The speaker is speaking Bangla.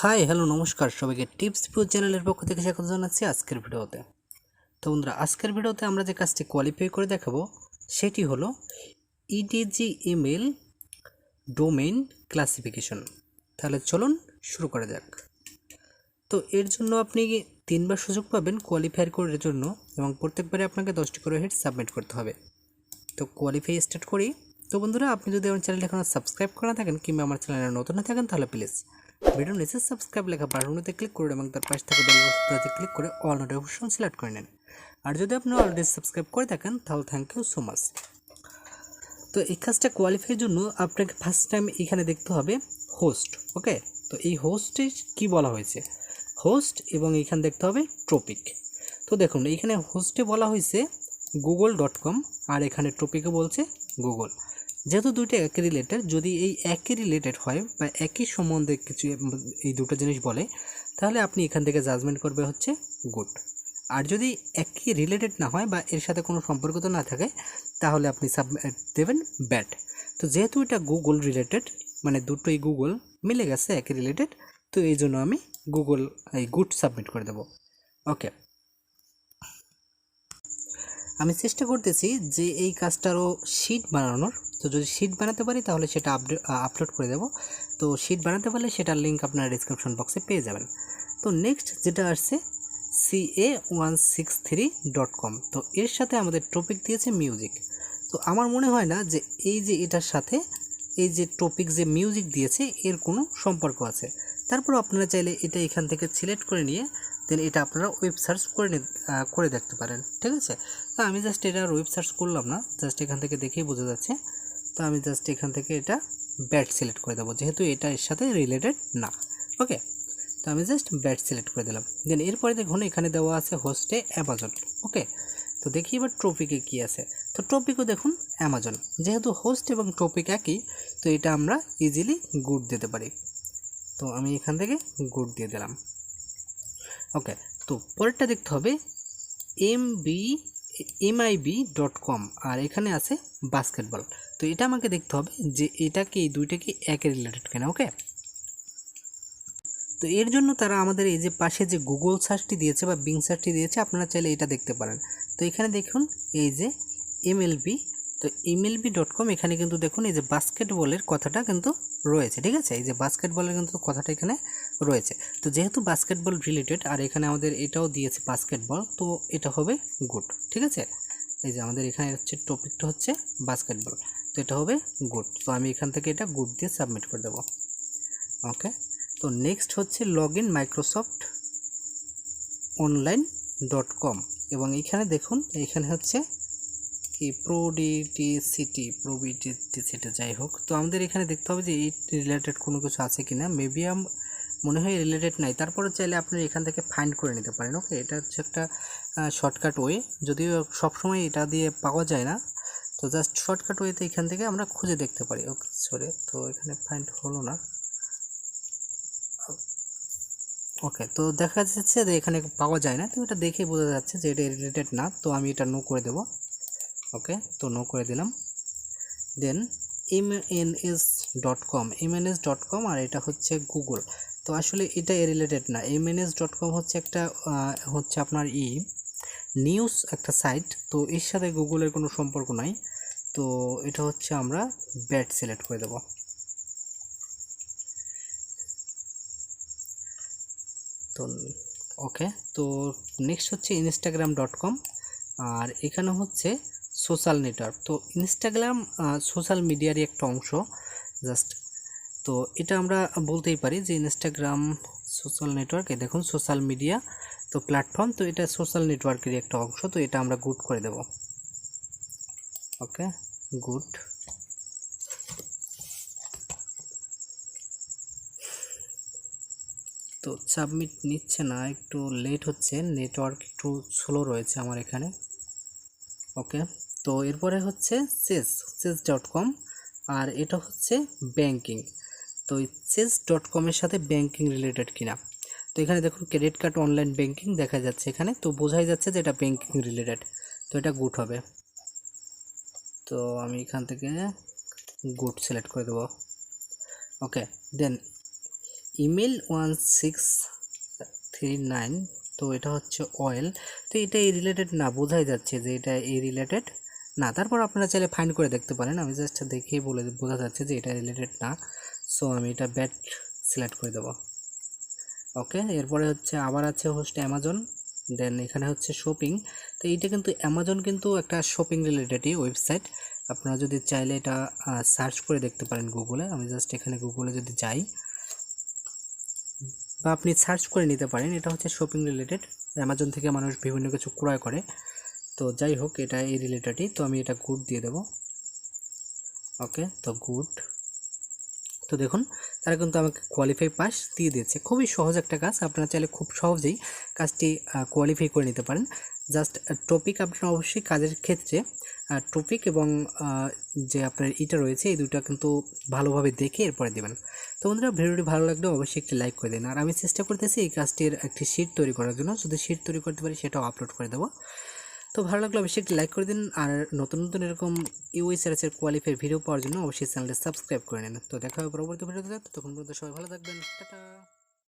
হাই হ্যালো নমস্কার সবাইকে টিপস ভিউ চ্যানেলের পক্ষ থেকে স্বাগত জানাচ্ছি আজকের ভিডিওতে। তো বন্ধুরা, আজকের ভিডিওতে আমরা যে কাজটি কোয়ালিফাই করে দেখাবো সেটি হলো EdgeML ডোমেইন ক্লাসিফিকেশন। তাহলে চলুন শুরু করা যাক। তো এর জন্য আপনি 3বার সুযোগ পাবেন কোয়ালিফাই করার জন্য এবং প্রত্যেকবারে আপনাকে 10টি করে হেড সাবমিট করতে হবে। তো কোয়ালিফাই স্টার্ট করি। তো বন্ধুরা, আপনি যদি আমার চ্যানেলটা এখনও সাবস্ক্রাইব করে না থাকেন কিংবা আমার চ্যানেলে নতুন হয়ে থাকেন তাহলে প্লিজ ভিডিওর নিচে সাবস্ক্রাইব লেখা বাটনটিতে ক্লিক করুন এবং তার পাশে থাকা বেল বাটনটিতে ক্লিক করে অল নোটিফিকেশন সিলেক্ট করে নেন। আর যদি আপনি অলরেডি সাবস্ক্রাইব করে থাকেন তাহলে থ্যাংক ইউ সো মাচ। তো এই কাজটা কোয়ালিফাইয়ের জন্য আপনাকে ফার্স্ট টাইম এখানে দেখতে হবে হোস্ট। ওকে, তো এই হোস্টে কি বলা হয়েছে, হোস্ট, এবং এখানে দেখতে হবে টপিক। তো দেখুন এইখানে হোস্টে বলা হয়েছে google.com আর এখানে টপিকে বলছে গুগল। যেহেতু দুইটা একই রিলেটেড, যদি এই একই রিলেটেড হয় বা একই সম্বন্ধে কিছু এই দুটো জিনিস বলে তাহলে আপনি এখান থেকে জাজমেন্ট করবে হচ্ছে গুড। আর যদি একই রিলেটেড না হয় বা এর সাথে কোনো সম্পর্ক তো না থাকে তাহলে আপনি সাবমিট দেবেন ব্যাড। তো যেহেতু এটা গুগল রিলেটেড, মানে দুটোই গুগল মিলে গেছে একই রিলেটেড, তো এই জন্য আমি গুগল এই গুড সাবমিট করে দেবো। ওকে, আমি চেষ্টা করতেছি যে এই কাজটারও শিট বানানোর। তো যদি শিট বানাতে পারি তাহলে সেটা আপলোড করে দেব। তো শিট বানাতে পারলে সেটার লিঙ্ক আপনার ডিসক্রিপশন বক্সে পেয়ে যাবেন। তো নেক্সট যেটা আসছে ca163.com। তো এর সাথে আমাদের টপিক দিয়েছে মিউজিক। তো আমার মনে হয় না যে এই যে এটার সাথে এই যে টপিক যে মিউজিক দিয়েছে এর কোনো সম্পর্ক আছে। তারপর আপনারা চাইলে এটা এখান থেকে সিলেক্ট করে নিয়ে দেন এটা আপনারা ওয়েব সার্চ করে দেখতে পারেন। ঠিক আছে, তো আমি জাস্ট এটা ওয়েব সার্চ করলাম না, জাস্ট এখান থেকে দেখেই বোঝা যাচ্ছে। তো আমি জাস্ট এখান থেকে এটা ব্যাট সিলেক্ট করে দেবো যেহেতু এটা এর সাথে রিলেটেড না। ওকে, তো আমি জাস্ট ব্যাট সিলেক্ট করে দিলাম। দেন এরপরে দেখুন এখানে দেওয়া আছে হোস্টে অ্যামাজন। ওকে, তো দেখি এবার টপিকে কি আছে। তো টপিকও দেখুন অ্যামাজন, যেহেতু হোস্ট এবং টপিক একই তো এটা আমরা ইজিলি গুড দিতে পারি। তো আমি এখান থেকে গুড দিয়ে দিলাম। ওকে, তো পরেরটা দেখতে হবে mib.com আর এখানে আছে বাস্কেটবল। তো এটা আমাকে দেখতে হবে যে এটা কি এই দুইটা কি একই রিলেটেড কিনা। ওকে, তো এর জন্য তারা আমাদের এই যে পাশে যে গুগল সার্চটি দিয়েছে বা বিং সার্চটি দিয়েছে আপনারা চাইলে এটা দেখতে পারেন। তো এখানে দেখুন এই যে এমএলবি, তো mlb.com এখানে কিন্তু দেখুন এই যে বাস্কেটবলের কথাটা কিন্তু রয়েছে। ঠিক আছে, এই যে বাস্কেটবলের কিন্তু কথাটা এখানে রয়েছে। তো যেহেতু বাস্কেটবল রিলেটেড আর এখানে আমাদের এটাও দিয়েছে বাস্কেটবল, তো এটা হবে গুড। ঠিক আছে, এই যে আমাদের এখানে হচ্ছে টপিকটা হচ্ছে বাস্কেটবল, তো এটা হবে গুড। তো আমি এখান থেকে এটা গুড দিয়ে সাবমিট করে দেবো। ওকে, তো নেক্সট হচ্ছে লগইন মাইক্রোসফট অনলাইন.com এবং এখানে দেখুন এখানে হচ্ছে কি প্রোবিটিসিটি যাই হোক। তো আমাদের এখানে দেখতে হবে যে এই রিলেটেড কোনো কিছু আছে কিনা। মেবি মনে হয় রিলেটেড নাই, তারপরে চাইলে আপনি এখান থেকে ফাইন্ড করে নিতে পারেন। ওকে, এটা হচ্ছে একটা শর্টকাট ওয়ে, যদিও সবসময় এটা দিয়ে পাওয়া যায় না। তো জাস্ট শর্টকাট ওয়েতে এখান থেকে আমরা খুঁজে দেখতে পারি। ওকে সরি, তো এখানে ফাইন্ড হলো না। ওকে, তো দেখা যাচ্ছে যে এখানে পাওয়া যায় না, তো এটা দেখে বোঝা যাচ্ছে যে এটা রিলেটেড না, তো আমি এটা নো করে দেব। ওকে, তো নো করে দিলাম। দেন mns.com আর এটা হচ্ছে গুগল। তো আসলে এটা রিলেটেড না। mns.com হচ্ছে একটা হচ্ছে আপনার নিউজ একটা সাইট, তো এর সাথে গুগলের কোনো সম্পর্ক নাই। তো এটা হচ্ছে আমরা ব্যাট সিলেক্ট করে দেব। তো ওকে, তো নেক্সট হচ্ছে instagram.com আর এখানে হচ্ছে সোশ্যাল নেটওয়ার্ক। তো ইনস্টাগ্রাম সোশ্যাল মিডিয়ারই একটা অংশ জাস্ট। তো এটা আমরা বলতেই পারি যে ইনস্টাগ্রাম সোশ্যাল নেটওয়ার্ক। এই দেখুন সোশ্যাল মিডিয়া তো প্ল্যাটফর্ম, তো এটা সোশ্যাল নেটওয়ার্কেরই একটা অংশ, তো এটা আমরা গুড করে দেব। ওকে, গুড। তো সাবমিট নিচ্ছে না, একটু লেট হচ্ছে, নেটওয়ার্ক একটু স্লো রয়েছে আমার এখানে। ওকে, তো এরপরে হচ্ছে চেস.com আর এটা হচ্ছে ব্যাংকিং। তো এই চেস.com-এর সাথে ব্যাংকিং রিলেটেড কিনা। তো এখানে দেখুন ক্রেডিট কার্ড অনলাইন ব্যাংকিং দেখা যাচ্ছে এখানে, তো বোঝাই যাচ্ছে যে এটা ব্যাংকিং রিলেটেড, তো এটা গুড হবে। তো আমি এখান থেকে গুড সিলেক্ট করে দেবো। ওকে, দেন ইমেল 1639, তো এটা হচ্ছে অয়েল, তো এটা এই রিলেটেড না, বোঝাই যাচ্ছে যে এটা এই রিলেটেড না। তারপর আপনারা চাইলে ফাইন্ড করে দেখতে পারেন, আমি জাস্ট দেখে বলে বোঝা যাচ্ছে যে এটা রিলেটেড না, সো আমি এটা ব্যাট সিলেক্ট করে দেবো। ওকে, এরপরে হচ্ছে আবার আছে হোস্ট অ্যামাজন, দেন এখানে হচ্ছে শপিং। তো এইটা কিন্তু অ্যামাজন কিন্তু একটা শপিং রিলেটেডই ওয়েবসাইট, আপনারা যদি চাইলে এটা সার্চ করে দেখতে পারেন গুগলে। আমি জাস্ট এখানে গুগলে যদি যাই, বা আপনি সার্চ করে নিতে পারেন, এটা হচ্ছে শপিং রিলেটেড, অ্যামাজন থেকে মানুষ বিভিন্ন কিছু ক্রয় করে। তো যাই হোক, এটা এই রিলেটেডই, তো আমি এটা গুড দিয়ে দেবো। ওকে, তো গুড। তো দেখুন তারা কিন্তু আমাকে কোয়ালিফাই পাস দিয়ে দিয়েছে। খুবই সহজ একটা কাজ, আপনারা চাইলে খুব সহজেই কাজটি কোয়ালিফাই করে নিতে পারেন। জাস্ট টপিক আপনারা অবশ্যই কাজের ক্ষেত্রে টপিক এবং যে আপনার ইটা রয়েছে এই দুটো কিন্তু ভালোভাবে দেখে এরপরে দেবেন। তো বন্ধুরা, ভিডিওটি ভালো লাগলে অবশ্যই একটি লাইক করে দিন। আর আমি চেষ্টা করতেছি এই কাজটির একটি শিট তৈরি করার জন্য, যদি শিট তৈরি করতে পারি সেটাও আপলোড করে দেবো। তো ভালো লাগলে অবশ্যই একটি লাইক করে দিন, আর নতুন নতুন এরকম ইউএসআরএস এর কোয়ালিফাই ভিডিও পাওয়ার জন্য অবশ্যই চ্যানেলটি সাবস্ক্রাইব করে নিন। তো দেখা হবে পরবর্তী ভিডিওতে, তখন পর্যন্ত সবাই ভালো থাকবেন, টাটা।